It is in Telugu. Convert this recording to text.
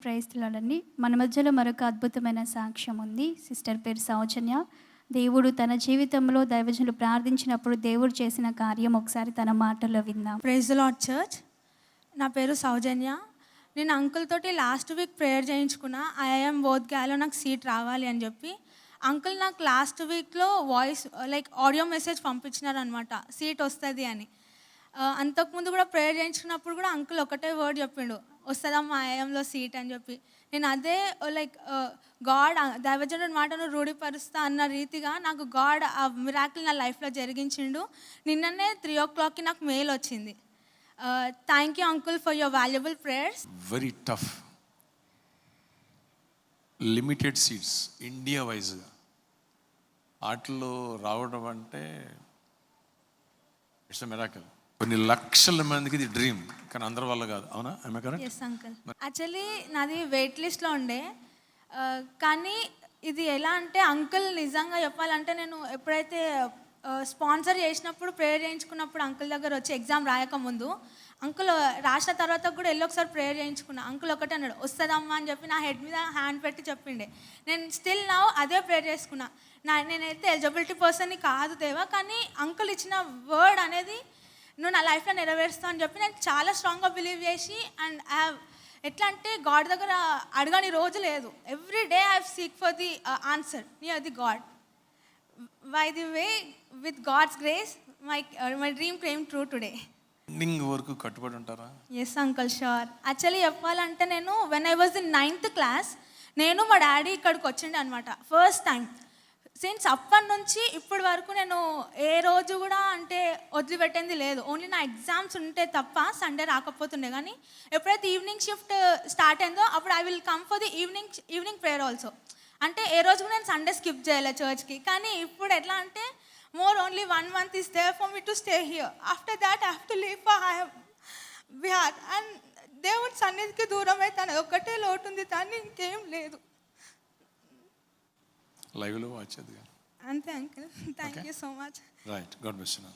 క్రైస్తవులండి. మన మధ్యలో మరొక అద్భుతమైన సాక్ష్యం ఉంది. సిస్టర్ పేరు సౌజన్య. దేవుడు తన జీవితంలో దైవజనులు ప్రార్థించినప్పుడు దేవుడు చేసిన కార్యం ఒకసారి తన మాటల్లో విందాం. Praise the Lord church. నా పేరు సౌజన్య. నేను అంకుల్ తోటి లాస్ట్ వీక్ ప్రేయర్ చేయించుకున్నా. ఐఎమ్ బోధ్గాలో నాకు సీట్ రావాలి అని చెప్పి. అంకుల్ నాకు లాస్ట్ వీక్లో వాయిస్ ఆడియో మెసేజ్ పంపించినారనమాట, సీట్ వస్తుంది అని. అంతకుముందు కూడా ప్రేయర్ చేయించుకున్నప్పుడు కూడా అంకుల్ ఒకటే వర్డ్ చెప్పిండు, వస్తుందమ్మా ఐఎంలో సీట్ అని చెప్పి. నేను అదే గాడ్ దైవజనుడి మాటను రూఢిపరుస్తా అన్న రీతిగా నాకు గాడ్ ఆ మిరాకిల్ నా లైఫ్లో జరిగించిండు. నిన్ననే 3 o'clockకి నాకు మెయిల్ వచ్చింది. Thank you uncle for your valuable prayers. Very tough limited seats India వైజ్గా వాటిలో రావడం అంటే ఇట్స్ ఎ మిరాకిల్. కొన్ని లక్షల మందికి ఇది డ్రీమ్, కానీ అందరి వల్ల కాదు. అవునా? Yes uncle. యాక్చువల్లీ నాది వెయిట్ లిస్ట్లో ఉండే, కానీ ఇది ఎలా అంటే అంకుల్ నిజంగా చెప్పాలంటే నేను ఎప్పుడైతే స్పాన్సర్ చేసినప్పుడు ప్రేయర్ చేయించుకున్నప్పుడు అంకుల్ దగ్గర వచ్చి ఎగ్జామ్ రాయకముందు అంకుల్ రాసిన తర్వాత కూడా ఒకసారి ప్రేయర్ చేయించుకున్నా. అంకుల్ ఒకటే అన్నాడు, వస్తుందమ్మా అని చెప్పి నా హెడ్ మీద హ్యాండ్ పెట్టి చెప్పిండే. నేను స్టిల్ నా అదే ప్రేయర్ చేసుకున్నా. నేనైతే ఎలిజిబిలిటీ పర్సన్ని కాదు దేవా, కానీ అంకుల్ ఇచ్చిన వర్డ్ అనేది నువ్వు నా లైఫ్లో నెరవేరుస్తావు అని చెప్పి నేను చాలా స్ట్రాంగ్గా బిలీవ్ చేసి అండ్ ఎట్లా అంటే గాడ్ దగ్గర అడగని రోజు లేదు. Every day I seek for the answer near the God. By the way with God's grace my dream came true today. Ending వరకు కట్టుబడి ఉంటారా? Yes uncle, sure. యాక్చువల్లీ చెప్పాలంటే నేను when I was in 9th class నేను మా డాడీ ఇక్కడికి వచ్చిండే అనమాట ఫస్ట్ టైం. సిన్స్ అప్పటి నుంచి ఇప్పటి వరకు నేను ఏ రోజు కూడా అంటే వదిలిపెట్టింది లేదు. ఓన్లీ నా ఎగ్జామ్స్ ఉంటే తప్ప సండే రాకపోతుండే. కానీ ఎప్పుడైతే ఈవినింగ్ షిఫ్ట్ స్టార్ట్ అయిందో అప్పుడు I will come for the evening prayer also. అంటే ఏ రోజు కూడా నేను సండే స్కిప్ చేయలే చర్చ్కి. కానీ ఇప్పుడు ఎట్లా అంటే only 1 month is there for me to stay here. After that I have to leave for Bihar. And దేవుడి సన్నిధికి దూరం అయితే అనేది ఒక్కటే లోటు ఉంది, దాన్ని ఇంకేం లేదు. లైవ్లో వాచ్ అది అంతే uncle. Thank you so much. Right. God bless you.